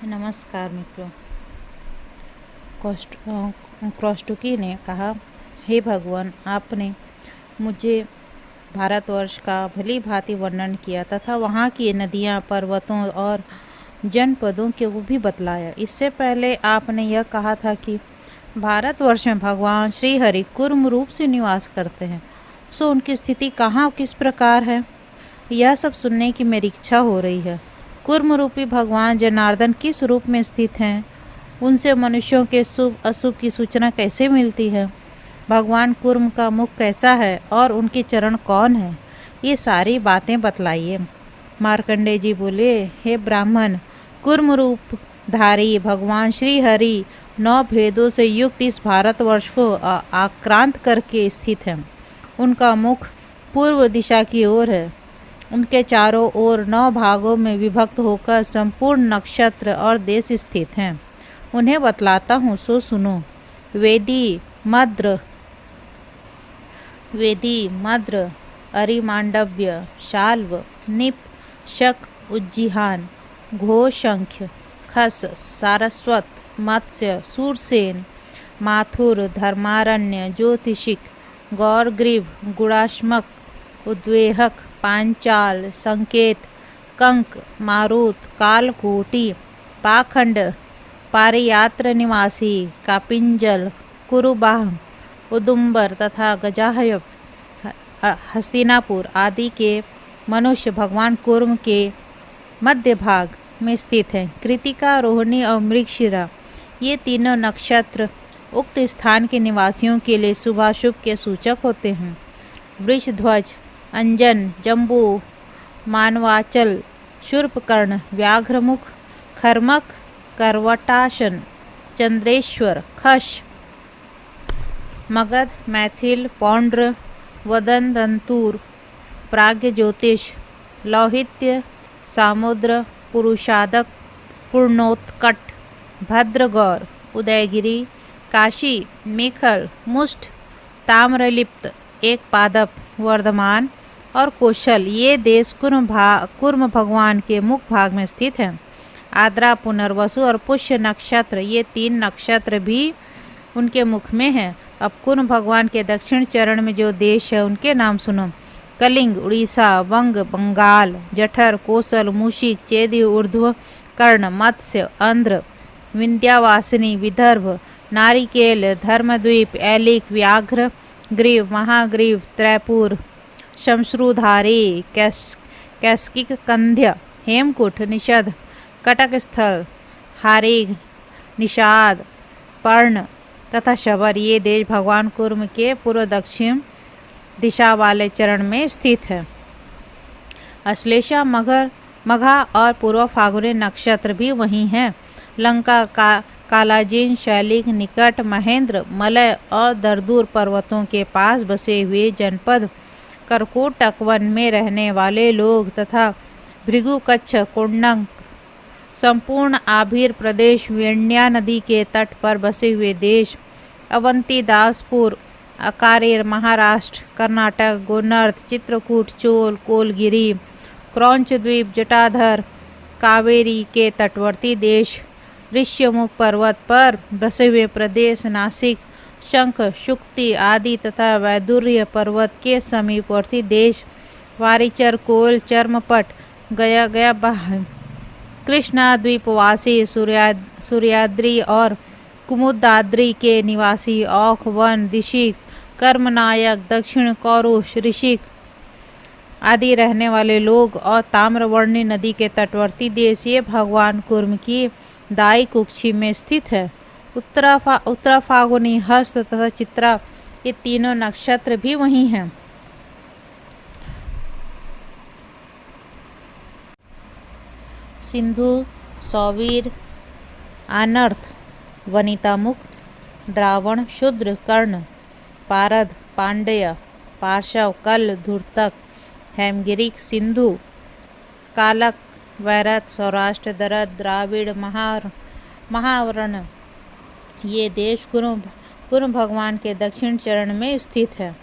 नमस्कार मित्रों। क्रोस्टुकी ने कहा, हे भगवान, आपने मुझे भारतवर्ष का भली भांति वर्णन किया तथा वहाँ की नदियाँ, पर्वतों और जनपदों को भी बतलाया। इससे पहले आपने यह कहा था कि भारतवर्ष में भगवान श्री हरि कूर्म रूप से निवास करते हैं। सो उनकी स्थिति कहाँ किस प्रकार है, यह सब सुनने की मेरी इच्छा हो रही है। कूर्म रूपी भगवान जनार्दन किस रूप में स्थित हैं? उनसे मनुष्यों के शुभ अशुभ की सूचना कैसे मिलती है? भगवान कूर्म का मुख कैसा है और उनके चरण कौन है? ये सारी बातें बतलाइए। मार्कंडेय जी बोले, हे ब्राह्मण, कूर्म रूप धारी भगवान श्री हरि 9 भेदों से युक्त इस भारतवर्ष को आक्रांत करके स्थित है। उनका मुख पूर्व दिशा की ओर है। उनके चारों ओर 9 भागों में विभक्त होकर संपूर्ण नक्षत्र और देश स्थित हैं। उन्हें बतलाता हूँ, सो सुनो। वेदी, मद्र, अरिमांडव्य, शाल्व, निप, शक, उज्जिहान, घोशंख्य, खस, सारस्वत, मत्स्य, सूरसेन, माथुर, धर्मारण्य, ज्योतिषिक, गौरग्रीव, गुणाश्मक, उद्वेहक, पांचाल, संकेत, कंक, मारुत, कालकोटि, पाखंड, पारियात्र निवासी, कापिंजल, कुरुबाह, उदुम्बर तथा गजाहय, हस्तिनापुर आदि के मनुष्य भगवान कूर्म के मध्य भाग में स्थित हैं। कृतिका, रोहिणी और मृगशिरा, ये तीनों नक्षत्र उक्त स्थान के निवासियों के लिए शुभाशुभ के सूचक होते हैं। वृषध्वज, अंजन, जम्बू, मानवाचल, शूर्पकर्ण, व्याघ्रमुख, खर्मक, करवटाशन, चंद्रेश्वर, खश, मगध, मैथिल, पौंड्र, वदन, दंतूर, प्राग्ञ ज्योतिष, लौहित्य, सामुद्र, पुरुषादक, पूर्णोत्कट, भद्रगौर, उदयगिरी, काशी, मेखल, मुष्ट, ताम्रलिप्त, एक पादप, वर्धमान और कौशल, ये देश कूर्म भगवान के मुख भाग में स्थित हैं। आद्रा, पुनर्वसु और पुष्य नक्षत्र, ये 3 नक्षत्र भी उनके मुख में हैं। अब कूर्म भगवान के दक्षिण चरण में जो देश है उनके नाम सुनो। कलिंग, उड़ीसा, वंग, बंगाल, जठर, कोसल, मूशिक, चेदी, ऊर्ध्व कर्ण, मत्स्य, आंध्र, विंध्यावासिनी, विदर्भ, नारिकेल, धर्मद्वीप, ऐलिक, व्याघ्र ग्रीव, महाग्रीव, त्रैपुर, शमश्रुधारी, कैस्किक, कंध्य, हेमकूट, निषद, कटक स्थल, हारिग, निषाद, पर्ण तथा शबर, ये देश भगवान कूर्म के पूर्व दक्षिण दिशा वाले चरण में स्थित है। अश्लेषा, मघा और पूर्व फागुनी नक्षत्र भी वहीं हैं। लंका, कालाजीन, शैलिक, निकट, महेंद्र, मलय और दरदूर पर्वतों के पास बसे हुए जनपद, करकोटक वन में रहने वाले लोग तथा भृगु, कच्छ, कोंडक, संपूर्ण आभीर प्रदेश, वेण्या नदी के तट पर बसे हुए देश, अवंती, दासपुर, अकारेर, महाराष्ट्र, कर्नाटक, गोनर्थ, चित्रकूट, चोल, कोलगिरी, क्रौंच द्वीप, जटाधर, कावेरी के तटवर्ती देश, ऋष्यमुख पर्वत पर बसे हुए प्रदेश, नासिक, शंख, शुक्ति आदि तथा वैदुर्य पर्वत के समीपवर्ती देश, वारिचर, कोल, चर्मपट, गया, कृष्णा द्वीपवासी, सूर्याद्री और कुमुदाद्री के निवासी, औख, वन, ऋषिक, कर्मनायक, दक्षिण कौरुष, ऋषिक आदि रहने वाले लोग और ताम्रवर्णी नदी के तटवर्ती देश, ये भगवान कूर्म की दाई कुक्षी में स्थित है। उत्तरा फागुनी, हस्त तथा चित्रा, ये तीनों नक्षत्र भी वहीं हैं। सिंधु, सौवीर, आनर्थ, वनितामुख, द्रावण, शूद्र, कर्ण, पारद, पांड्य, पार्शव, कल, धूर्तक, हेमगिरिक, सिंधु, कालक, वैरत, सौराष्ट्र, दरद, द्राविड़, महावर्ण, ये देश कूर्म भगवान के दक्षिण चरण में स्थित है।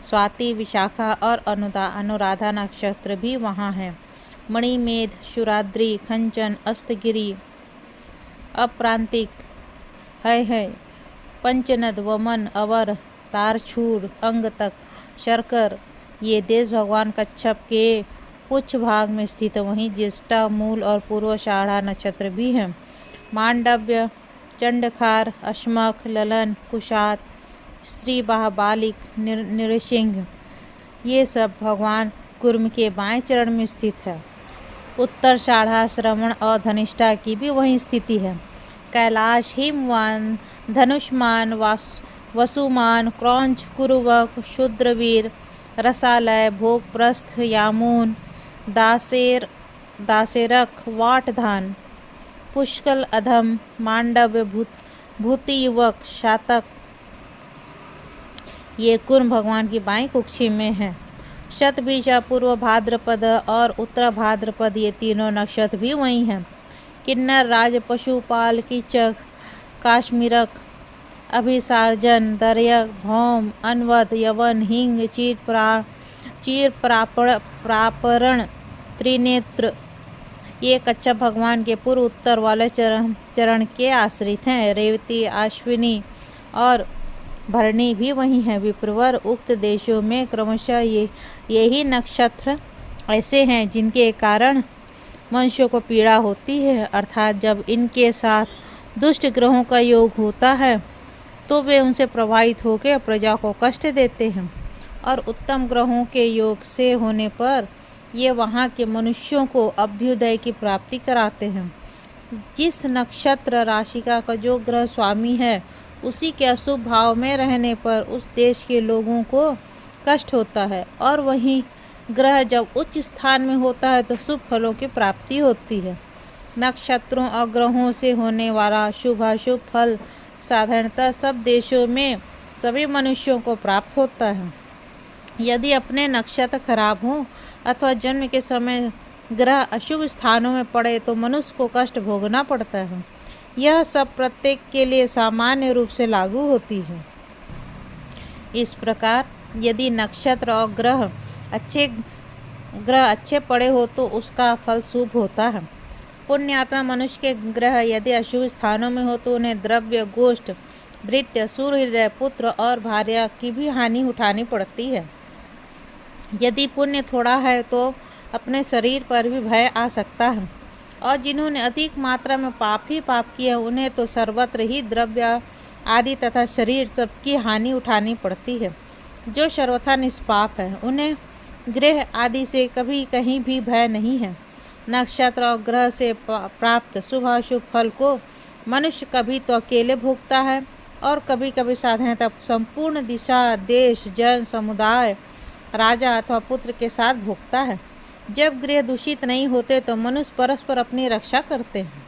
स्वाति, विशाखा और अनुराधा नक्षत्र भी वहाँ हैं। मणिमेध, शुराद्री, खंचन, अस्तगिरी, अप्रांतिक है पंचनद वमन अवर तारछूर अंग तक शर्कर। ये देश भगवान कच्छप के पुच्छ भाग में स्थित है। वहीं ज्येष्ठा मूल और पूर्वाषाढ़ा नक्षत्र भी हैं। मांडव्य चंडखार अश्मक ललन कुशात स्त्री बालिक नृसिंह ये सब भगवान कुर्म के बाएं चरण में स्थित है। उत्तर शाढ़ा श्रवण और धनिष्ठा की भी वहीं स्थिति है। कैलाश हिमवान धनुष्मान वसुमान क्रौंच कुरुवक शूद्रवीर रसालय भोगप्रस्थ यामून दासेरक वाटधान पुष्कल अधम मांडव्य भूति युवक शातक ये कुर्म भगवान की बाईं कुक्षी में है। शतबीजा पूर्व भाद्रपद और उत्तर भाद्रपद ये तीनों नक्षत्र भी वहीं हैं। किन्नर राज पशुपाल कीचक काश्मीरक अभिसार्जन दर्यक भौम अनवध यवन हिंग चीर प्रापरण त्रिनेत्र ये कच्छप भगवान के पूर्व उत्तर वाले चरण के आश्रित हैं। रेवती अश्विनी और भरणी भी वही हैं। विप्रवर उक्त देशों में क्रमशः यही नक्षत्र ऐसे हैं जिनके कारण मनुष्यों को पीड़ा होती है, अर्थात जब इनके साथ दुष्ट ग्रहों का योग होता है तो वे उनसे प्रभावित होकर प्रजा को कष्ट देते हैं, और उत्तम ग्रहों के योग से होने पर ये वहाँ के मनुष्यों को अभ्युदय की प्राप्ति कराते हैं। जिस नक्षत्र राशि का जो ग्रह स्वामी है उसी के अशुभ भाव में रहने पर उस देश के लोगों को कष्ट होता है, और वहीं ग्रह जब उच्च स्थान में होता है तो शुभ फलों की प्राप्ति होती है। नक्षत्रों और ग्रहों से होने वाला शुभाशुभ फल साधारणतः सब देशों में सभी मनुष्यों को प्राप्त होता है। यदि अपने नक्षत्र खराब हों अथवा जन्म के समय ग्रह अशुभ स्थानों में पड़े तो मनुष्य को कष्ट भोगना पड़ता है। यह सब प्रत्येक के लिए सामान्य रूप से लागू होती है। इस प्रकार यदि नक्षत्र और ग्रह अच्छे पड़े हो तो उसका फल शुभ होता है। पुण्यात्मा मनुष्य के ग्रह यदि अशुभ स्थानों में हो तो उन्हें द्रव्य गोष्ठ भृत्य सूर्यहृदय पुत्र और भार्या की भी हानि उठानी पड़ती है। यदि पुण्य थोड़ा है तो अपने शरीर पर भी भय आ सकता है, और जिन्होंने अधिक मात्रा में पाप ही पाप किया उन्हें तो सर्वत्र ही द्रव्य आदि तथा शरीर सबकी हानि उठानी पड़ती है। जो सर्वथा निष्पाप है उन्हें ग्रह आदि से कभी कहीं भी भय नहीं है। नक्षत्र और ग्रह से प्राप्त शुभाशुभ फल को मनुष्य कभी तो अकेले भोगता है और कभी कभी साधारणतः संपूर्ण दिशा देश जन समुदाय राजा अथवा पुत्र के साथ भोगता है। जब ग्रह दूषित नहीं होते तो मनुष्य परस्पर अपनी रक्षा करते हैं,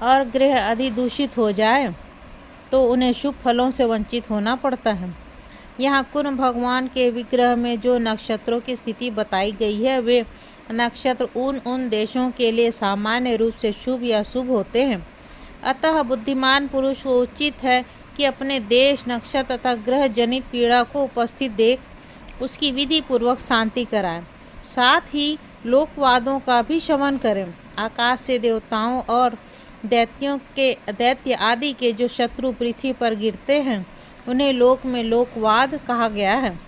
और ग्रह अधिदूषित हो जाए तो उन्हें शुभ फलों से वंचित होना पड़ता है। यहाँ कुर्म भगवान के विग्रह में जो नक्षत्रों की स्थिति बताई गई है वे नक्षत्र उन देशों के लिए सामान्य रूप से शुभ या शुभ होते हैं। अतः बुद्धिमान पुरुष को उचित है कि अपने देश नक्षत्र तथा ग्रह जनित पीड़ा को उपस्थित देख उसकी विधि पूर्वक शांति कराएं। साथ ही लोकवादों का भी शमन करें। आकाश से देवताओं और दैत्य आदि के जो शत्रु पृथ्वी पर गिरते हैं उन्हें लोक में लोकवाद कहा गया है।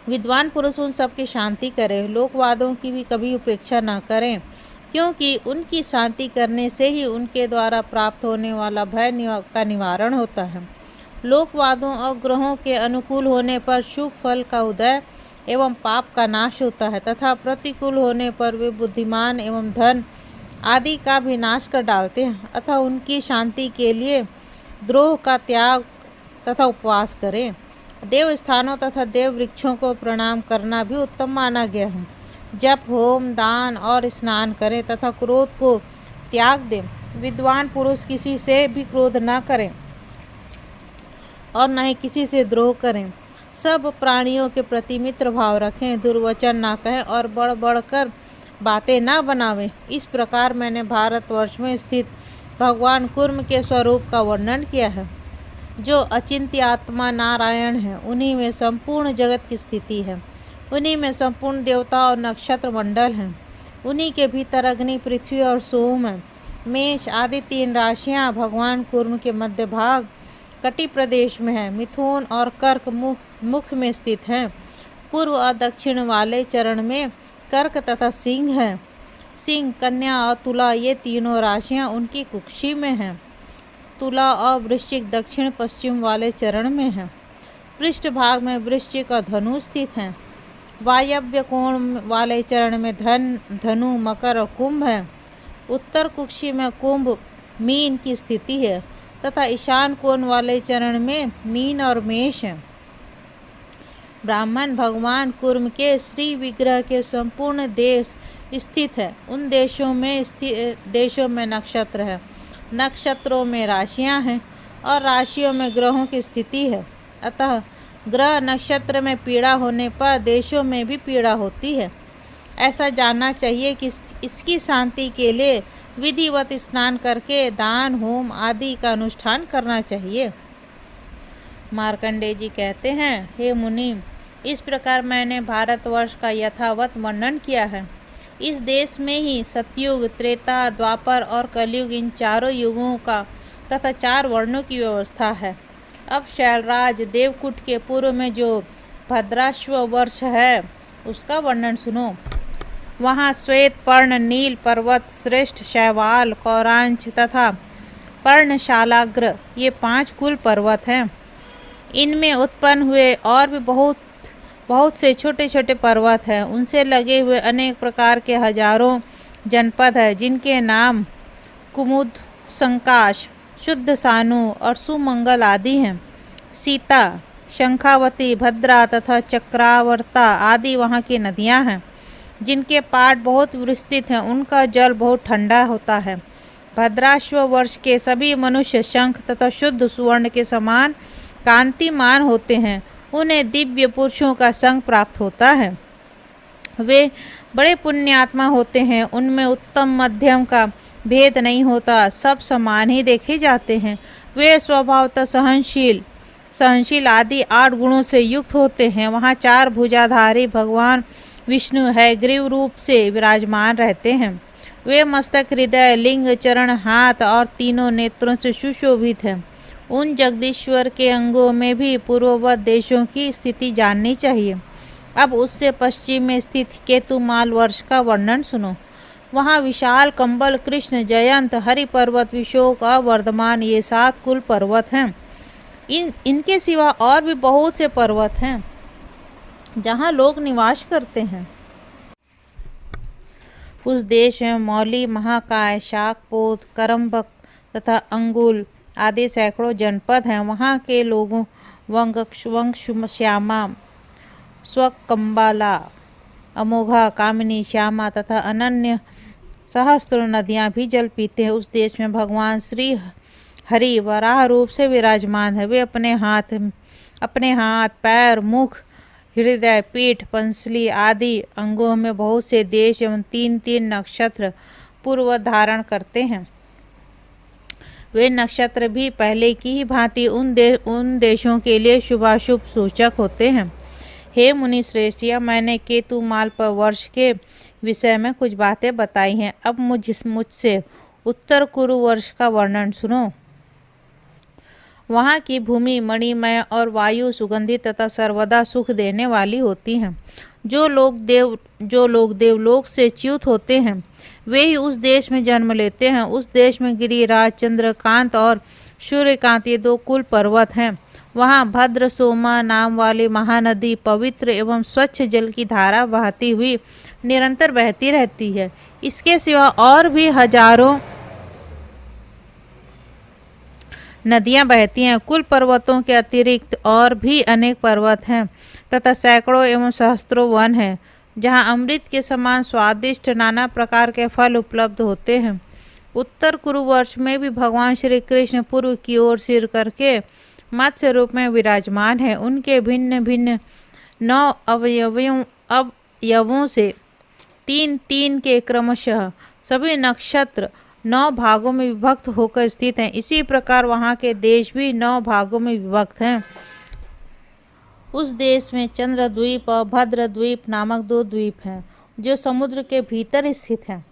विद्वान पुरुष उन सब की शांति करें। लोकवादों की भी कभी उपेक्षा न करें, क्योंकि उनकी शांति करने से ही उनके द्वारा प्राप्त होने वाला भय का निवारण होता है। लोकवादों और ग्रहों के अनुकूल होने पर शुभ फल का उदय एवं पाप का नाश होता है, तथा प्रतिकूल होने पर वे बुद्धिमान एवं धन आदि का भी नाश कर डालते हैं। अतः उनकी शांति के लिए द्रोह का त्याग तथा उपवास करें। देव स्थानों तथा देव वृक्षों को प्रणाम करना भी उत्तम माना गया है। जप होम दान और स्नान करें तथा क्रोध को त्याग दें। विद्वान पुरुष किसी से भी क्रोध न करें और न ही किसी से द्रोह करें। सब प्राणियों के प्रति मित्र भाव रखें, दुर्वचन ना कहें और बढ़ बढ़कर बातें ना बनावें। इस प्रकार मैंने भारतवर्ष में स्थित भगवान कुर्म के स्वरूप का वर्णन किया है। जो अचिंत्य आत्मा नारायण है उन्हीं में संपूर्ण जगत की स्थिति है। उन्हीं में संपूर्ण देवता और नक्षत्र मंडल हैं। उन्हीं के भीतर अग्नि पृथ्वी और सोम है। मेष आदि 3 राशियां भगवान कुर्म के मध्य भाग कटि प्रदेश में है। मिथुन और कर्क मुख में स्थित हैं। पूर्व और दक्षिण वाले चरण में कर्क तथा सिंह है। सिंह, कन्या और तुला ये तीनों राशियां उनकी कुक्षी में हैं। तुला और वृश्चिक दक्षिण पश्चिम वाले चरण में हैं। पृष्ठ भाग में वृश्चिक और धनु स्थित हैं। वायव्य कोण वाले चरण में धनु, मकर और कुंभ है। उत्तर कुक्षी में कुंभ, मीन की स्थिति है तथा ईशान कोण वाले चरण में मीन और मेष है। ब्राह्मण भगवान कुर्म के श्री विग्रह के संपूर्ण देश स्थित है। उन देशों में नक्षत्र है, नक्षत्रों में राशियां हैं और राशियों में ग्रहों की स्थिति है। अतः ग्रह नक्षत्र में पीड़ा होने पर देशों में भी पीड़ा होती है। ऐसा जानना चाहिए कि इसकी शांति के लिए विधिवत स्नान करके दान, होम आदि का अनुष्ठान करना चाहिए। मार्कंडेय जी कहते हैं, हे मुनि, इस प्रकार मैंने भारतवर्ष का यथावत वर्णन किया है। इस देश में ही सतयुग, त्रेता, द्वापर और कलयुग इन चारों युगों का तथा 4 वर्णों की व्यवस्था है। अब शैलराज देवकूट के पूर्व में जो भद्राश्व वर्ष है उसका वर्णन सुनो। वहाँ श्वेत, पर्ण, नील पर्वत, श्रेष्ठ, शैवाल, कौरांच तथा पर्णशालाग्र ये 5 कुल पर्वत हैं। इनमें उत्पन्न हुए और भी बहुत से छोटे छोटे पर्वत हैं। उनसे लगे हुए अनेक प्रकार के हजारों जनपद हैं, जिनके नाम कुमुद, संकाश, शुद्ध सानु और सुमंगल आदि हैं। सीता, शंखावती, भद्रा तथा चक्रावर्ता आदि वहाँ की नदियाँ हैं, जिनके पाट बहुत विस्तृत हैं। उनका जल बहुत ठंडा होता है। भद्राश्व वर्ष के सभी मनुष्य शंख तथा शुद्ध सुवर्ण के समान कांतिमान होते हैं। उन्हें दिव्य पुरुषों का संग प्राप्त होता है। वे बड़े पुण्यात्मा होते हैं। उनमें उत्तम मध्यम का भेद नहीं होता, सब समान ही देखे जाते हैं। वे स्वभावतः सहनशील आदि 8 गुणों से युक्त होते हैं। वहाँ 4 भुजाधारी भगवान विष्णु है ग्रीव रूप से विराजमान रहते हैं। वे मस्तक, हृदय, लिंग, चरण, हाथ और तीनों नेत्रों से सुशोभित हैं। उन जगदीश्वर के अंगों में भी पूर्ववत देशों की स्थिति जाननी चाहिए। अब उससे पश्चिम में स्थित केतुमाल वर्ष का वर्णन सुनो। वहाँ विशाल, कंबल, कृष्ण, जयंत, हरि पर्वत, विशोक और वर्धमान ये 7 कुल पर्वत हैं। इनके सिवा और भी बहुत से पर्वत हैं जहाँ लोग निवास करते हैं। उस देश में मौली, महाकाय, शाकपोत, करम्बक तथा अंगुल आदि सैकड़ों जनपद हैं। वहाँ के लोगों वंशश्यामा, स्वकम्बाला, अमोघा, कामिनी, श्यामा तथा अनन्य सहस्त्र नदियाँ भी जल पीते हैं। उस देश में भगवान श्री हरि वराह रूप से विराजमान है। वे अपने हाथ, पैर, मुख, हृदय, पीठ, पंसली आदि अंगों में बहुत से देश एवं 3-3 नक्षत्र पूर्व धारण करते हैं। वे नक्षत्र भी पहले की ही भांति उन देशों के लिए शुभाशुभ सूचक होते हैं। हे मुनि श्रेष्ठ, यह मैंने केतुमाल पर वर्ष के विषय में कुछ बातें बताई हैं। अब मुझसे उत्तर कुरु वर्ष का वर्णन सुनो। वहाँ की भूमि मणिमय और वायु सुगंधित तथा सर्वदा सुख देने वाली होती हैं। जो लोग देवलोक से च्युत होते हैं वे ही उस देश में जन्म लेते हैं। उस देश में गिरिराज, चंद्रकांत और सूर्यकांत ये 2 कुल पर्वत हैं। वहाँ भद्र सोमा नाम वाली महानदी पवित्र एवं स्वच्छ जल की धारा बहती हुई निरंतर बहती रहती है। इसके सिवा और भी हजारों नदियाँ बहती हैं। कुल पर्वतों के अतिरिक्त और भी अनेक पर्वत हैं तथा सैकड़ों एवं सहस्त्रों वन हैं, जहाँ अमृत के समान स्वादिष्ट नाना प्रकार के फल उपलब्ध होते हैं। उत्तर कुरु वर्ष में भी भगवान श्री कृष्ण पूर्व की ओर सिर करके मत्स्य रूप में विराजमान है। उनके भिन्न भिन्न 9 अवयवों से 3-3 के क्रमशः सभी नक्षत्र 9 भागों में विभक्त होकर स्थित हैं। इसी प्रकार वहाँ के देश भी 9 भागों में विभक्त हैं। उस देश में चंद्रद्वीप और भद्रद्वीप नामक 2 द्वीप हैं, जो समुद्र के भीतर स्थित हैं।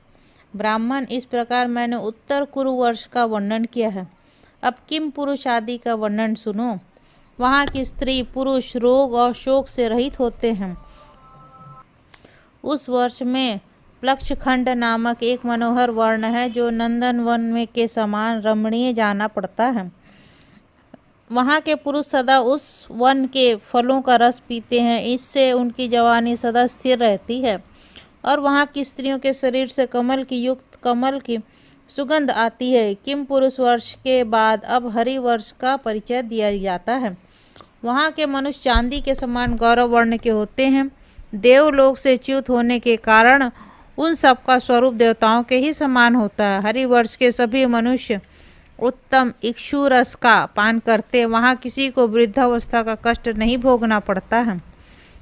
ब्राह्मण, इस प्रकार मैंने उत्तर कुरु वर्ष का वर्णन किया है। अब किम पुरुष आदि का वर्णन सुनो। वहाँ की स्त्री पुरुष रोग और शोक से रहित होते हैं। उस वर्ष में प्लक्षखंड नामक एक मनोहर वर्ण है जो नंदन वन में के समान रमणीय जाना पड़ता है। वहाँ के पुरुष सदा उस वन के फलों का रस पीते हैं, इससे उनकी जवानी सदा स्थिर रहती है और वहाँ की स्त्रियों के शरीर से कमल की सुगंध आती है। किम पुरुष वर्ष के बाद अब हरि वर्ष का परिचय दिया जाता है। वहाँ के मनुष्य चांदी के समान गौरव वर्ण के होते हैं। देवलोक से च्युत होने के कारण उन सब का स्वरूप देवताओं के ही समान होता है। हरि वर्ष के सभी मनुष्य उत्तम इक्षु रस का पान करते, वहाँ किसी को वृद्धावस्था का कष्ट नहीं भोगना पड़ता है।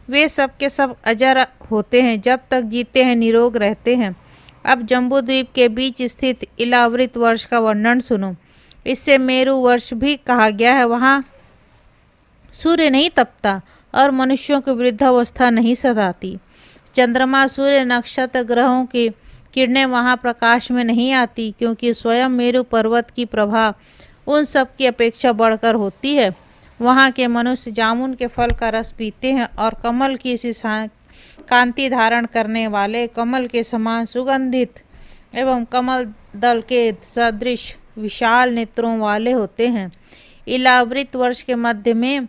वे सब के सब अजर होते हैं, जब तक जीते हैं निरोग रहते हैं। अब जम्बू द्वीप के बीच स्थित इलावृत वर्ष का वर्णन सुनो। इससे मेरु वर्ष भी कहा गया है। वहाँ सूर्य नहीं तपता और मनुष्यों की वृद्धावस्था नहीं सताती। चंद्रमा, सूर्य, नक्षत्र, ग्रहों की किरणें वहाँ प्रकाश में नहीं आती, क्योंकि स्वयं मेरु पर्वत की प्रभा उन सब की अपेक्षा बढ़कर होती है। वहाँ के मनुष्य जामुन के फल का रस पीते हैं और कमल की सी कांति धारण करने वाले कमल के समान सुगंधित एवं कमल दल के सदृश विशाल नेत्रों वाले होते हैं। इलावृत वर्ष के मध्य में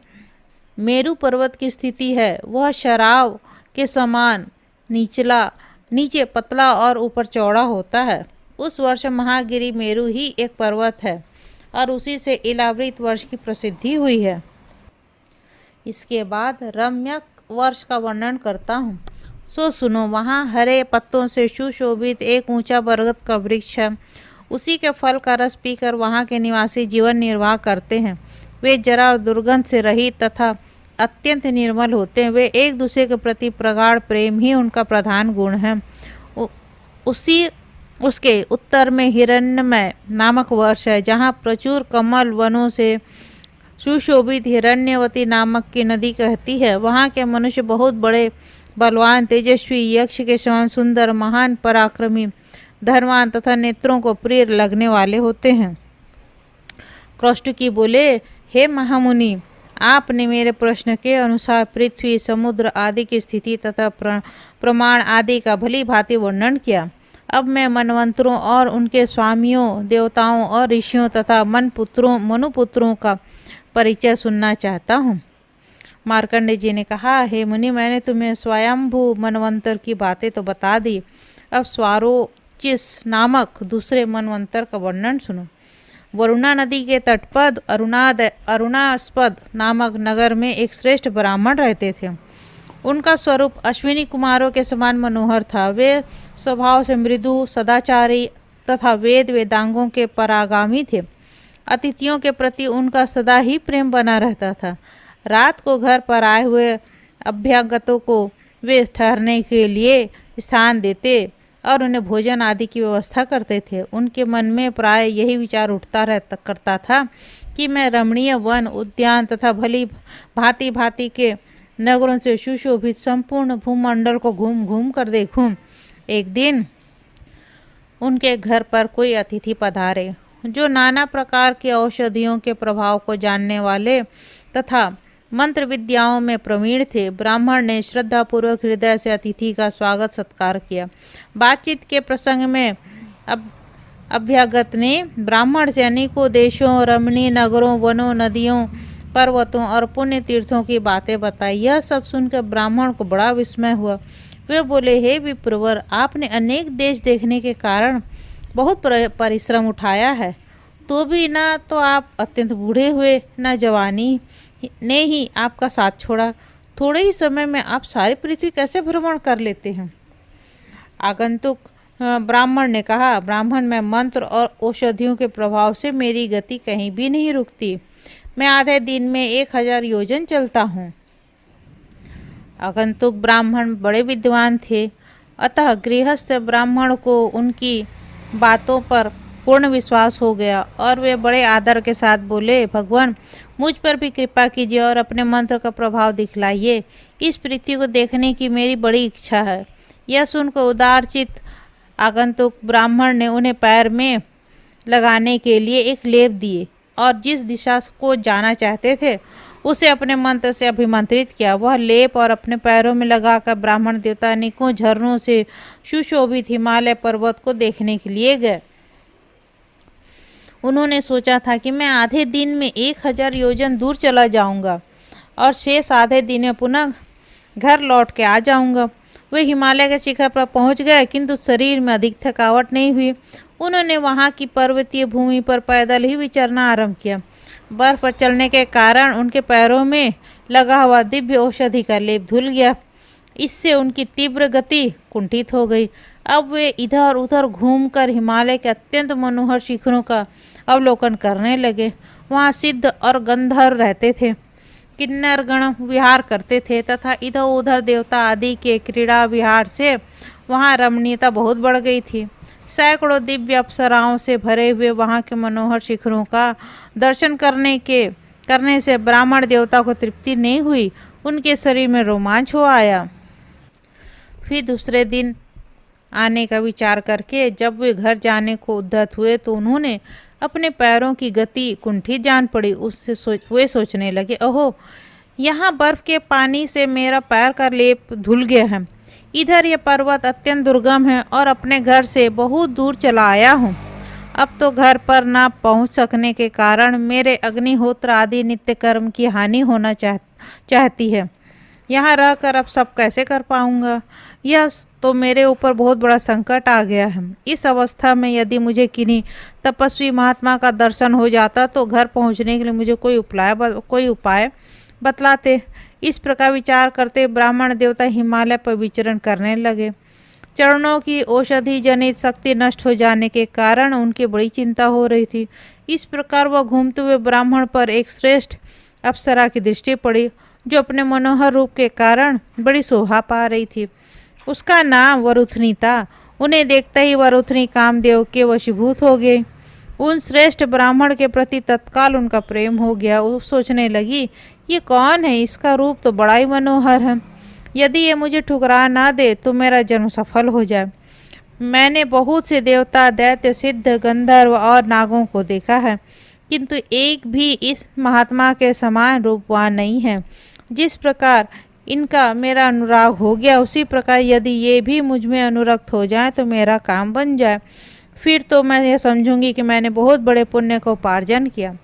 मेरु पर्वत की स्थिति है। वह शराब के समान नीचे पतला और ऊपर चौड़ा होता है। उस वर्ष महागिरी मेरु ही एक पर्वत है और उसी से इलावृत वर्ष की प्रसिद्धि हुई है। इसके बाद रम्यक वर्ष का वर्णन करता हूँ, सो सुनो। वहाँ हरे पत्तों से सुशोभित एक ऊंचा बरगद का वृक्ष है। उसी के फल का रस पीकर वहाँ के निवासी जीवन निर्वाह करते हैं। वे जरा और दुर्गंध से रहित तथा अत्यंत निर्मल होते हैं। वे एक दूसरे के प्रति प्रगाढ़ प्रेम ही उनका प्रधान गुण है। उसके उत्तर में हिरण्यमय नामक वर्ष है, जहाँ प्रचुर कमल वनों से सुशोभित हिरण्यवती नामक की नदी कहती है। वहाँ के मनुष्य बहुत बड़े, बलवान, तेजस्वी, यक्ष के समान सुंदर, महान, पराक्रमी, धनवान तथा नेत्रों को प्रिय लगने वाले होते हैं। कौष्टुकी बोले, हे महामुनि, आपने मेरे प्रश्न के अनुसार पृथ्वी, समुद्र आदि की स्थिति तथा प्रमाण आदि का भली भांति वर्णन किया। अब मैं मनवंतरों और उनके स्वामियों, देवताओं और ऋषियों तथा मनुपुत्रों का परिचय सुनना चाहता हूँ। मार्कंडेय जी ने कहा, हे मुनि, मैंने तुम्हें स्वयंभू मनवंतर की बातें तो बता दी। अब स्वारोचिस नामक दूसरे मनवंतर का वर्णन सुनो। वरुणा नदी के तट पर अरुणास्पद नामक नगर में एक श्रेष्ठ ब्राह्मण रहते थे। उनका स्वरूप अश्विनी कुमारों के समान मनोहर था। वे स्वभाव से मृदु, सदाचारी तथा वेदांगों के परागामी थे। अतिथियों के प्रति उनका सदा ही प्रेम बना रहता था। रात को घर पर आए हुए अभ्यागतों को वे ठहरने के लिए स्थान देते और उन्हें भोजन आदि की व्यवस्था करते थे। उनके मन में प्राय यही विचार करता था कि मैं रमणीय वन, उद्यान तथा भली भांति के नगरों से सुशोभित संपूर्ण भूमंडल को घूम घूम कर देखूं। एक दिन उनके घर पर कोई अतिथि पधारे, जो नाना प्रकार की औषधियों के प्रभाव को जानने वाले तथा मंत्र विद्याओं में प्रवीण थे। ब्राह्मण ने श्रद्धापूर्वक हृदय से अतिथि का स्वागत सत्कार किया। बातचीत के प्रसंग में अभ्यागत ने ब्राह्मण से अनेकों देशों, रमणीय नगरों, वनों, नदियों, पर्वतों और पुण्य तीर्थों की बातें बताई। यह सब सुनकर ब्राह्मण को बड़ा विस्मय हुआ। वे बोले, हे विप्रवर, आपने अनेक देश देखने के कारण बहुत परिश्रम उठाया है, तो भी ना तो आप अत्यंत बूढ़े हुए, न जवानी ने ही आपका साथ छोड़ा। थोड़े ही समय में आप सारी पृथ्वी कैसे भ्रमण कर लेते हैं? आगंतुक ब्राह्मण ने कहा, ब्राह्मण, मैं मंत्र और औषधियों के प्रभाव से मेरी गति कहीं भी नहीं रुकती। मैं आधे दिन में 1000 योजन चलता हूँ। आगंतुक ब्राह्मण बड़े विद्वान थे, अतः गृहस्थ ब्राह्मण को उनकी बातों पर पूर्ण विश्वास हो गया और वे बड़े आदर के साथ बोले, भगवान, मुझ पर भी कृपा कीजिए और अपने मंत्र का प्रभाव दिखलाइए। इस पृथ्वी को देखने की मेरी बड़ी इच्छा है। यह सुनकर उदारचित आगंतुक ब्राह्मण ने उन्हें पैर में लगाने के लिए एक लेप दिए और जिस दिशा को जाना चाहते थे उसे अपने मंत्र से अभिमंत्रित किया। वह लेप और अपने पैरों में लगाकर ब्राह्मण देवता अनेकों झरनों से सुशोभित हिमालय पर्वत को देखने के लिए गए। उन्होंने सोचा था कि मैं आधे दिन में 1000 योजन दूर चला जाऊंगा और शेष आधे दिन में पुनः घर लौट के आ जाऊंगा। वे हिमालय के शिखर पर पहुंच गए, किंतु शरीर में अधिक थकावट नहीं हुई। उन्होंने वहां की पर्वतीय भूमि पर पैदल ही विचरना आरंभ किया। बर्फ पर चलने के कारण उनके पैरों में लगा हुआ दिव्य औषधि का लेप धुल गया। इससे उनकी तीव्र गति कुंठित हो गई। अब वे इधर उधर घूमकर हिमालय के अत्यंत मनोहर शिखरों का अवलोकन करने लगे। वहाँ सिद्ध और गंधर्व रहते थे, किन्नर गण विहार करते थे तथा इधर उधर देवता आदि के क्रीड़ा विहार से वहाँ रमणीयता बहुत बढ़ गई थी। सैकड़ों दिव्य अप्सराओं से भरे हुए वहाँ के मनोहर शिखरों का दर्शन करने से ब्राह्मण देवता को तृप्ति नहीं हुई। उनके शरीर में रोमांच हो आया। फिर दूसरे दिन आने का विचार करके जब वे घर जाने को उद्यत हुए तो उन्होंने अपने पैरों की गति कुंठित जान पड़ी। वे सोचने लगे, ओहो, यहाँ बर्फ के पानी से मेरा पैर का लेप धुल गया है। इधर यह पर्वत अत्यंत दुर्गम है और अपने घर से बहुत दूर चला आया हूँ। अब तो घर पर ना पहुँच सकने के कारण मेरे अग्निहोत्र आदि नित्य कर्म की हानि होना चाहती है। यहाँ रहकर अब सब कैसे कर पाऊँगा? यह तो मेरे ऊपर बहुत बड़ा संकट आ गया है। इस अवस्था में यदि मुझे किन्हीं तपस्वी महात्मा का दर्शन हो जाता तो घर पहुँचने के लिए मुझे कोई उपाय बतलाते। इस प्रकार विचार करते ब्राह्मण देवता हिमालय पर विचरण करने लगे। चरणों की औषधि जनित शक्ति नष्ट हो जाने के कारण उनकी बड़ी चिंता हो रही थी। इस प्रकार वह घूमते हुए ब्राह्मण पर एक श्रेष्ठ अप्सरा की दृष्टि पड़ी, जो अपने मनोहर रूप के कारण बड़ी शोभा पा रही थी। उसका नाम वरुथनी था। उन्हें देखते ही वरुथनी कामदेव के वशीभूत हो गई। उन श्रेष्ठ ब्राह्मण के प्रति तत्काल उनका प्रेम हो गया। वो सोचने लगी, ये कौन है? इसका रूप तो बड़ा ही मनोहर है। यदि ये मुझे ठुकरा ना दे तो मेरा जन्म सफल हो जाए। मैंने बहुत से देवता, दैत्य, सिद्ध, गंधर्व और नागों को देखा है, किंतु एक भी इस महात्मा के समान रूपवान नहीं है। जिस प्रकार इनका मेरा अनुराग हो गया, उसी प्रकार यदि ये भी मुझ में अनुरक्त हो जाए तो मेरा काम बन जाए। फिर तो मैं यह समझूंगी कि मैंने बहुत बड़े पुण्य को उपार्जन किया।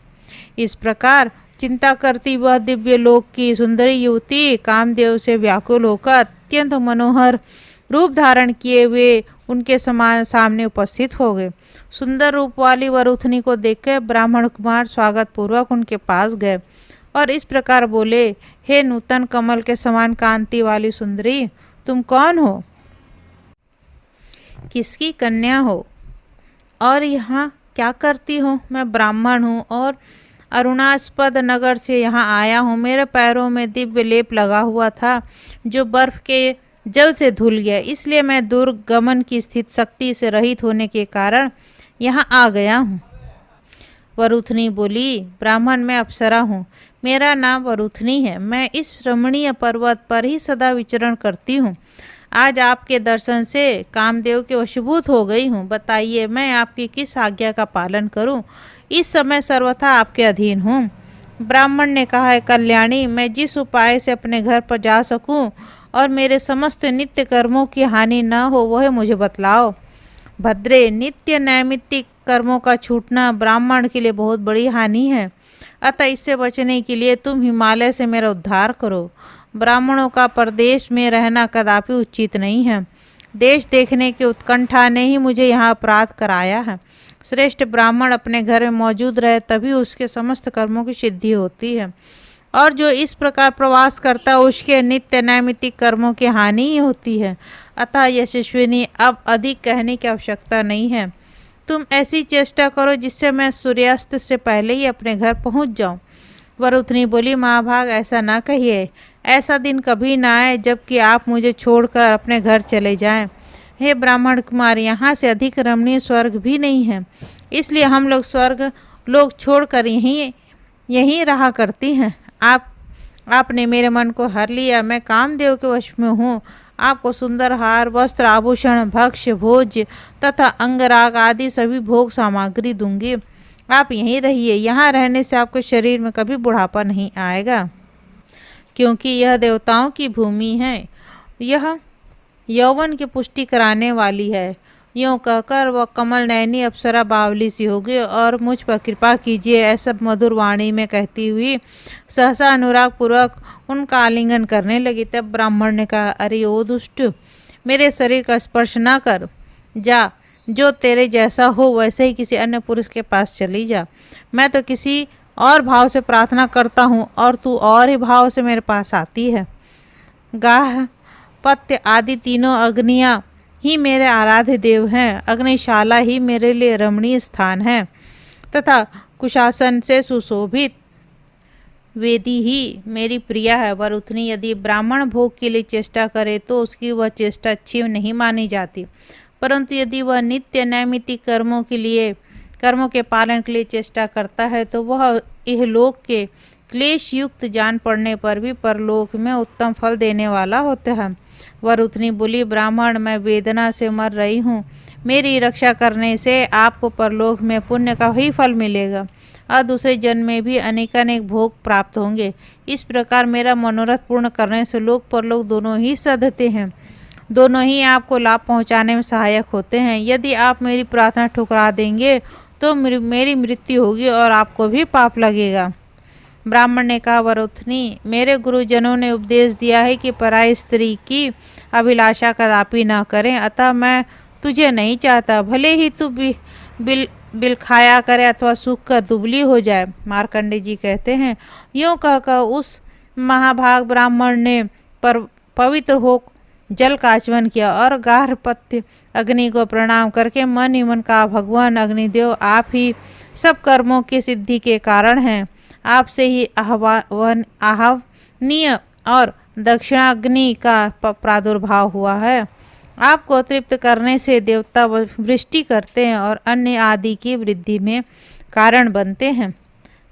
इस प्रकार चिंता करती वह दिव्य लोक की सुंदरी युवती कामदेव से व्याकुल होकर अत्यंत मनोहर रूप धारण किए हुए उनके सामने उपस्थित हो गए। सुंदर रूप वाली वरुथनी को देखकर ब्राह्मण कुमार स्वागत पूर्वक उनके पास गए और इस प्रकार बोले, हे नूतन कमल के समान कांति वाली सुंदरी, तुम कौन हो? किसकी कन्या हो और यहाँ क्या करती हो? मैं ब्राह्मण हूँ और अरुणास्पद नगर से यहाँ आया हूँ। मेरे पैरों में दिव्य लेप लगा हुआ था जो बर्फ के जल से धुल गया, इसलिए मैं दुर्गमन की स्थित शक्ति से रहित होने के कारण यहाँ आ गया हूँ। वरुथनी बोली, ब्राह्मण, मैं अप्सरा हूँ। मेरा नाम वरुथनी है। मैं इस रमणीय पर्वत पर ही सदा विचरण करती हूँ। आज आपके दर्शन से कामदेव के वशीभूत हो गई हूँ। बताइए, मैं आपकी किस आज्ञा का पालन करूँ? इस समय सर्वथा आपके अधीन हूँ। ब्राह्मण ने कहा, है कल्याणी, मैं जिस उपाय से अपने घर पर जा सकूँ और मेरे समस्त नित्य कर्मों की हानि न हो वह मुझे बतलाओ। भद्रे, नित्य नैमित्तिक कर्मों का छूटना ब्राह्मण के लिए बहुत बड़ी हानि है, अतः इससे बचने के लिए तुम हिमालय से मेरा उद्धार करो। ब्राह्मणों का परदेश में रहना कदापि उचित नहीं है। देश देखने की उत्कंठा ने ही मुझे यहाँ अपराध कराया है। श्रेष्ठ ब्राह्मण अपने घर में मौजूद रहे तभी उसके समस्त कर्मों की सिद्धि होती है, और जो इस प्रकार प्रवास करता है उसके नित्य नैमित्तिक कर्मों की हानि ही होती है। अतः यशस्विनी, अब अधिक कहने की आवश्यकता नहीं है। तुम ऐसी चेष्टा करो जिससे मैं सूर्यास्त से पहले ही अपने घर पहुंच जाऊं। वरुथनी बोली, महाभाग, ऐसा ना कहिए। ऐसा दिन कभी ना आए जबकि आप मुझे छोड़कर अपने घर चले जाएं। हे ब्राह्मण कुमार, यहाँ से अधिक रमणीय स्वर्ग भी नहीं है, इसलिए हम लोग स्वर्ग लोग छोड़कर यहीं रहा करती हैं। आपने मेरे मन को हर लिया। मैं कामदेव के वश में हूँ। आपको सुंदर हार, वस्त्र, आभूषण, भक्ष्य, भोज्य तथा अंगराग आदि सभी भोग सामग्री दूंगी। आप यहीं रहिए। यहाँ रहने से आपके शरीर में कभी बुढ़ापा नहीं आएगा, क्योंकि यह देवताओं की भूमि है। यह यौवन की पुष्टि कराने वाली है। यूँ कहकर वह कमल नयनी अप्सरा बावली सी होगी और मुझ पर कृपा कीजिए, ऐसा मधुर वाणी में कहती हुई सहसा अनुराग पूर्वक उनका आलिंगन करने लगी। तब ब्राह्मण ने कहा, अरे ओ दुष्ट, मेरे शरीर का स्पर्श ना कर। जा, जो तेरे जैसा हो वैसे ही किसी अन्य पुरुष के पास चली जा। मैं तो किसी और भाव से प्रार्थना करता हूँ और तू और ही भाव से मेरे पास आती है। गाह, पत्य आदि तीनों अग्नियाँ ही मेरे आराध्य देव हैं। अग्निशाला ही मेरे लिए रमणीय स्थान है तथा कुशासन से सुशोभित वेदी ही मेरी प्रिया है। वरुथनी, यदि ब्राह्मण भोग के लिए चेष्टा करे तो उसकी वह चेष्टा अच्छी नहीं मानी जाती, परंतु यदि वह नित्य नैमित्तिक कर्मों के पालन के लिए चेष्टा करता है तो वह इहलोक के क्लेश युक्त जान पड़ने पर भी परलोक में उत्तम फल देने वाला होता है। वरुथनी बोली, ब्राह्मण, मैं वेदना से मर रही हूँ। मेरी रक्षा करने से आपको परलोक में पुण्य का ही फल मिलेगा और दूसरे जन्म में भी अनेकानेक भोग प्राप्त होंगे। इस प्रकार मेरा मनोरथ पूर्ण करने से लोक परलोक दोनों ही सधते हैं, दोनों ही आपको लाभ पहुँचाने में सहायक होते हैं। यदि आप मेरी प्रार्थना ठुकरा देंगे तो मेरी मृत्यु होगी और आपको भी पाप लगेगा। ब्राह्मण ने कहा, वरुथनी, मेरे गुरुजनों ने उपदेश दिया है कि पराई स्त्री की अभिलाषा कदापि न करें, अतः मैं तुझे नहीं चाहता। भले ही तू बिल खाया करे अथवा सूख कर दुबली हो जाए। मार्कंडे जी कहते हैं, यूँ कहकर उस महाभाग ब्राह्मण ने पवित्र हो जल का आचमन किया और गार्हपत्य अग्नि को प्रणाम करके मन ही मन कहा, भगवान अग्निदेव, आप ही सब कर्मों की सिद्धि के कारण हैं। आपसे ही आहवनीय और दक्षिणाग्नि का प्रादुर्भाव हुआ है। आपको तृप्त करने से देवता वृष्टि करते हैं और अन्न आदि की वृद्धि में कारण बनते हैं।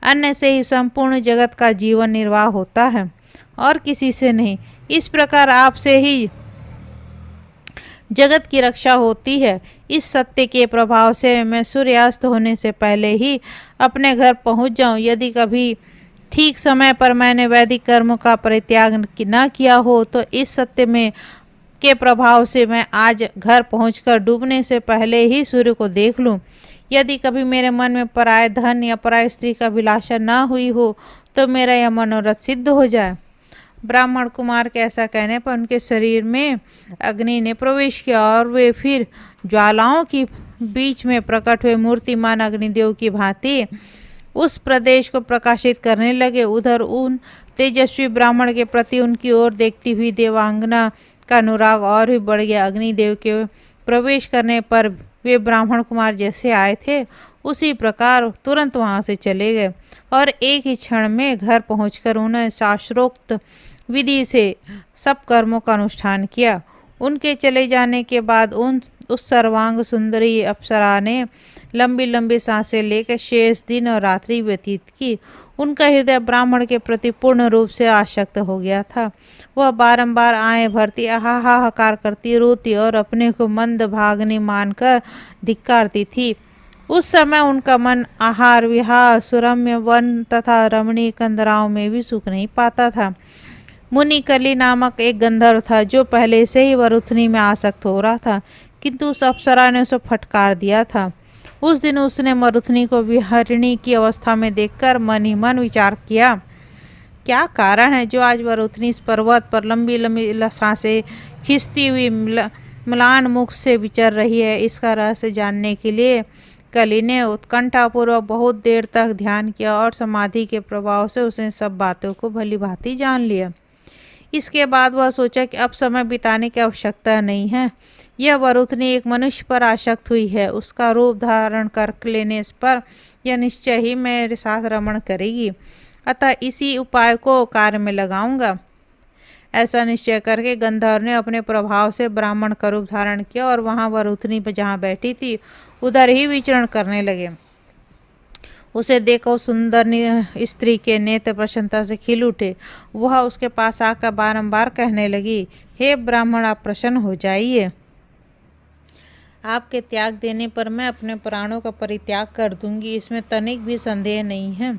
अन्न से ही संपूर्ण जगत का जीवन निर्वाह होता है और किसी से नहीं। इस प्रकार आपसे ही जगत की रक्षा होती है। इस सत्य के प्रभाव से मैं सूर्यास्त होने से पहले ही अपने घर पहुंच जाऊं। यदि कभी ठीक समय पर मैंने वैदिक कर्मों का परित्याग न किया हो तो इस सत्य में के प्रभाव से मैं आज घर पहुंचकर डूबने से पहले ही सूर्य को देख लूं। यदि कभी मेरे मन में पराय धन या पराय स्त्री का अभिलाषा न हुई हो तो मेरा यह मनोरथ सिद्ध हो जाए। ब्राह्मण कुमार के ऐसा कहने पर उनके शरीर में अग्नि ने प्रवेश किया और वे फिर ज्वालाओं की बीच में प्रकट हुए मूर्तिमान अग्निदेव की भांति उस प्रदेश को प्रकाशित करने लगे। उधर उन तेजस्वी ब्राह्मण के प्रति उनकी ओर देखती हुई देवांगना का अनुराग और भी बढ़ गया। अग्निदेव के प्रवेश करने पर वे ब्राह्मण कुमार जैसे आए थे उसी प्रकार तुरंत वहां से चले गए और एक ही क्षण में घर पहुंचकर उन्होंने शास्त्रोक्त विधि से सब कर्मों का अनुष्ठान किया। उनके चले जाने के बाद उस सर्वांग सुंदरी अप्सरा ने लंबी लंबी सांसें लेकर शेष दिन और रात्रि व्यतीत की। उनका हृदय ब्राह्मण के प्रति पूर्ण रूप से आसक्त हो गया था। वह बारंबार आए भरती, हाहाकार करती, रोती और अपने को मंद भागनी मानकर धिक्कारती थी। उस समय उनका मन आहार विहार सुरम्य वन तथा रमणीय कंदराओं में भी सुख नहीं पाता था। मुनिकली नामक एक गंधर्व था जो पहले से ही वरुथनी में आसक्त हो रहा था, किंतु उस अप्सरा ने उसे फटकार दिया था। उस दिन उसने मरुथनी को विहरिणी की अवस्था में देखकर मन ही मन विचार किया, क्या कारण है जो आज वरुथनी इस पर्वत पर लंबी लंबी सांसें खींचती हुई म्लान मुख से विचर रही है। इसका रहस्य जानने के लिए कली ने उत्कंठापूर्वक बहुत देर तक ध्यान किया और समाधि के प्रभाव से उसने सब बातों को भली भांति जान लिया। इसके बाद वह सोचा कि अब समय बिताने की आवश्यकता नहीं है। यह वरुथनी एक मनुष्य पर आसक्त हुई है, उसका रूप धारण कर लेने पर यह निश्चय ही मेरे साथ रमण करेगी, अतः इसी उपाय को कार्य में लगाऊंगा। ऐसा निश्चय करके गंधर्व ने अपने प्रभाव से ब्राह्मण का रूप धारण किया और वहां वरुथनी पर जहाँ बैठी थी उधर ही विचरण करने लगे। उसे देखो सुंदर स्त्री के नेत्र प्रसन्नता से खिल उठे। वह उसके पास आकर बारंबार कहने लगी, हे ब्राह्मण, आप प्रसन्न हो जाइए। आपके त्याग देने पर मैं अपने प्राणों का परित्याग कर दूंगी, इसमें तनिक भी संदेह नहीं है।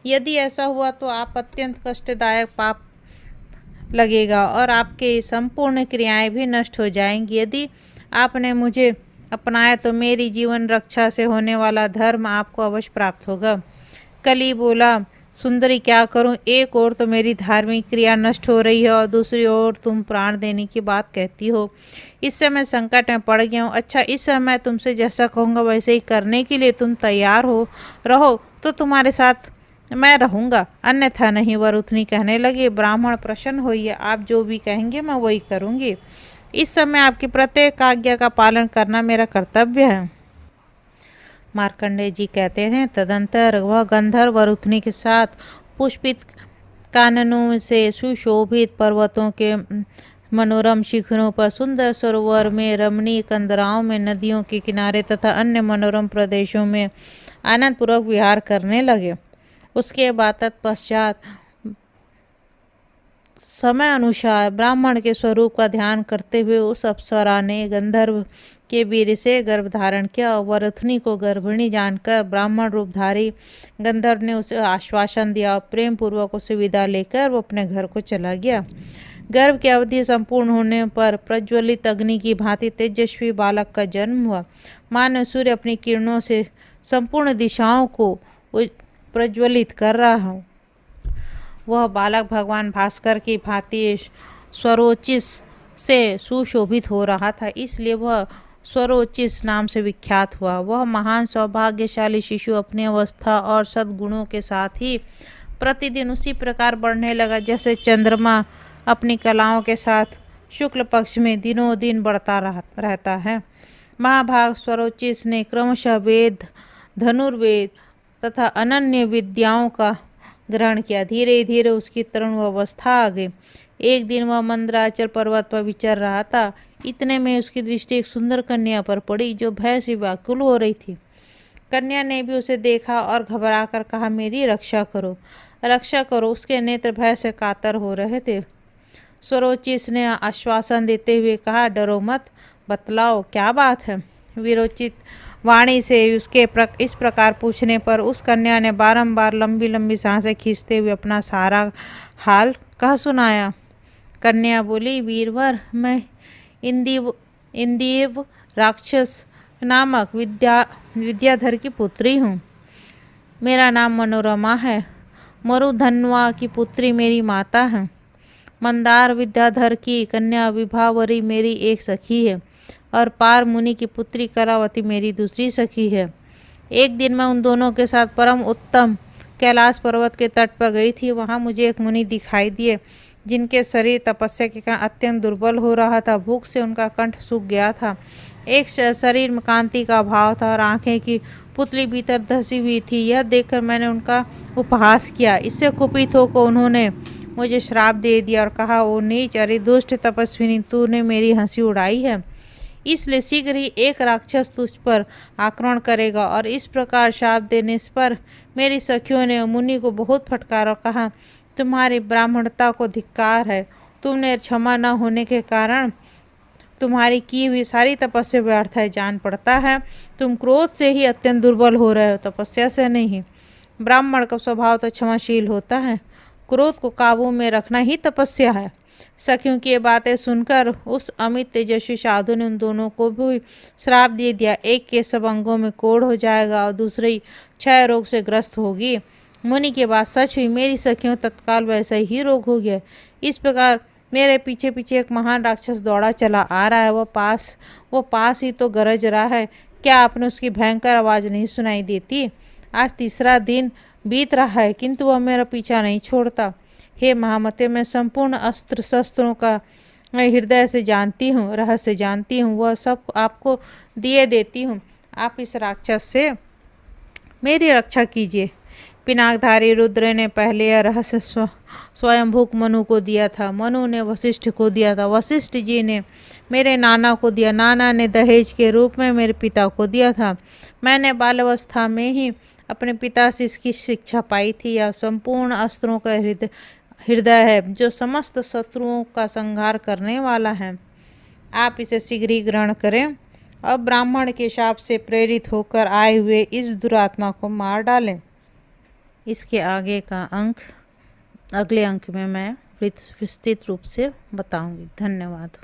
यदि ऐसा हुआ तो आप अत्यंत कष्टदायक पाप लगेगा और आपके संपूर्ण क्रियाएं भी नष्ट हो जाएंगी। यदि आपने मुझे अपनाया तो मेरी जीवन रक्षा से होने वाला धर्म आपको अवश्य प्राप्त होगा। कली बोला, सुंदरी क्या करूं, एक ओर तो मेरी धार्मिक क्रिया नष्ट हो रही है और दूसरी ओर तुम प्राण देने की बात कहती हो। इससे मैं संकट में पड़ गया हूँ। अच्छा, इस समय मैं तुमसे जैसा कहूँगा वैसे ही करने के लिए तुम तैयार हो रहो तो तुम्हारे साथ मैं रहूँगा, अन्यथा नहीं। वरुथनी कहने लगी, ब्राह्मण प्रसन्न होइए, आप जो भी कहेंगे मैं वही करूँगी। इस समय आपकी प्रत्येक आज्ञा का पालन करना मेरा कर्तव्य है। मार्कंडेय जी कहते हैं, तदंतर वह गंधर्व वरुथनी के साथ पुष्पित काननों से सुशोभित पर्वतों के मनोरम शिखरों पर, सुंदर सरोवर में, रमणीय कंदराओं में, नदियों के किनारे तथा अन्य मनोरम प्रदेशों में आनंद पूर्वक विहार करने लगे। उसके बाद तत्पश्चात समय अनुसार ब्राह्मण के स्वरूप का ध्यान करते हुए उस अप्सरा ने गंधर्व के वीर से गर्भ धारण किया। वरुथनी को गर्भिणी जानकर ब्राह्मण रूपधारी गंधर्व ने उसे आश्वासन दिया। प्रेम पूर्वक उसे विदा लेकर वो अपने घर को चला गया। गर्भ की अवधि संपूर्ण होने पर प्रज्वलित अग्नि की भांति तेजस्वी बालक का जन्म हुआ। मानो सूर्य अपनी किरणों से संपूर्ण दिशाओं को प्रज्वलित कर रहा हो। वह बालक भगवान भास्कर की भांति स्वरोचिस से सुशोभित हो रहा था, इसलिए वह स्वरोचिस नाम से विख्यात हुआ। वह महान सौभाग्यशाली शिशु अपनी अवस्था और सद्गुणों के साथ ही प्रतिदिन उसी प्रकार बढ़ने लगा जैसे चंद्रमा अपनी कलाओं के साथ शुक्ल पक्ष में दिनों दिन बढ़ता रहता है। महाभाग स्वरोचिस ने क्रमशः वेद, धनुर्वेद तथा अनन्य विद्याओं का ग्रहण किया। धीरे धीरे उसकी तरुण अवस्था आ गई। एक दिन वह मंदराचल पर्वत पर विचर रहा था। इतने में उसकी दृष्टि एक सुंदर कन्या पर पड़ी जो भय से व्याकुल हो रही थी। कन्या ने भी उसे देखा और घबराकर कहा, मेरी रक्षा करो, रक्षा करो। उसके नेत्र भय से कातर हो रहे थे। स्वरोचिस ने आश्वासन देते हुए कहा, डरो मत, बतलाओ क्या बात है। विरोचित वाणी से उसके इस प्रकार पूछने पर उस कन्या ने बारंबार लंबी लंबी सांसें खींचते हुए अपना सारा हाल कह सुनाया। कन्या बोली, वीरवर, मैं इंदीव राक्षस नामक विद्याधर की पुत्री हूँ। मेरा नाम मनोरमा है। मरुधन्वा की पुत्री मेरी माता है। मंदार विद्याधर की कन्या विभावरी मेरी एक सखी है और पार मुनि की पुत्री करावती मेरी दूसरी सखी है। एक दिन मैं उन दोनों के साथ परम उत्तम कैलाश पर्वत के तट पर गई थी। वहाँ मुझे एक मुनि दिखाई दिए जिनके शरीर तपस्या के कारण अत्यंत दुर्बल हो रहा था। भूख से उनका कंठ सूख गया था। एक शरीर में कांति का अभाव था और आंखें की पुतली भीतर धसी हुई थी। यह देखकर मैंने उनका उपहास किया। इससे कुपित होकर उन्होंने मुझे श्राप दे दिया और कहा, ओ नीच, अरे दुष्ट तपस्विनी, तूने मेरी हंसी उड़ाई है, इसलिए शीघ्र ही एक राक्षस तुझ पर आक्रमण करेगा। और इस प्रकार शाप देने पर मेरी सखियों ने मुनि को बहुत फटकारा और कहा, तुम्हारी ब्राह्मणता को धिक्कार है। तुमने क्षमा न होने के कारण तुम्हारी की हुई सारी तपस्या व्यर्थ है। जान पड़ता है तुम क्रोध से ही अत्यंत दुर्बल हो रहे हो, तपस्या से नहीं। ब्राह्मण का स्वभाव तो क्षमाशील होता है, क्रोध को काबू में रखना ही तपस्या है। सखियों की ये बातें सुनकर उस अमित तेजस्वी साधु ने उन दोनों को भी श्राप दे दिया। एक के सब अंगों में कोढ़ हो जाएगा और दूसरी क्षय रोग से ग्रस्त होगी। मुनि की बात सच हुई। मेरी सखियों तत्काल वैसा ही रोग हो गया। इस प्रकार मेरे पीछे पीछे एक महान राक्षस दौड़ा चला आ रहा है। वो पास ही तो गरज रहा है। क्या आपने उसकी भयंकर आवाज़ नहीं सुनाई देती? आज तीसरा दिन बीत रहा है किंतु वह मेरा पीछा नहीं छोड़ता। हे महामते, मैं संपूर्ण अस्त्र शस्त्रों का मैं हृदय से जानती हूँ, रहस्य जानती हूँ, वह सब आपको दिए देती हूँ। आप इस राक्षस से मेरी रक्षा कीजिए। पिनाकधारी रुद्र ने पहले यह रहस्य स्वयंभूक मनु को दिया था। मनु ने वशिष्ठ को दिया था। वशिष्ठ जी ने मेरे नाना को दिया। नाना ने दहेज के रूप में मेरे पिता को दिया था। मैंने बाल्यावस्था में ही अपने पिता से इसकी शिक्षा पाई थी। यह संपूर्ण अस्त्रों का हृदय है, जो समस्त शत्रुओं का संहार करने वाला है। आप इसे शीघ्र ही ग्रहण करें और ब्राह्मण के शाप से प्रेरित होकर आए हुए इस दुरात्मा को मार डालें। इसके आगे का अंक अगले अंक में मैं विस्तृत रूप से बताऊंगी। धन्यवाद।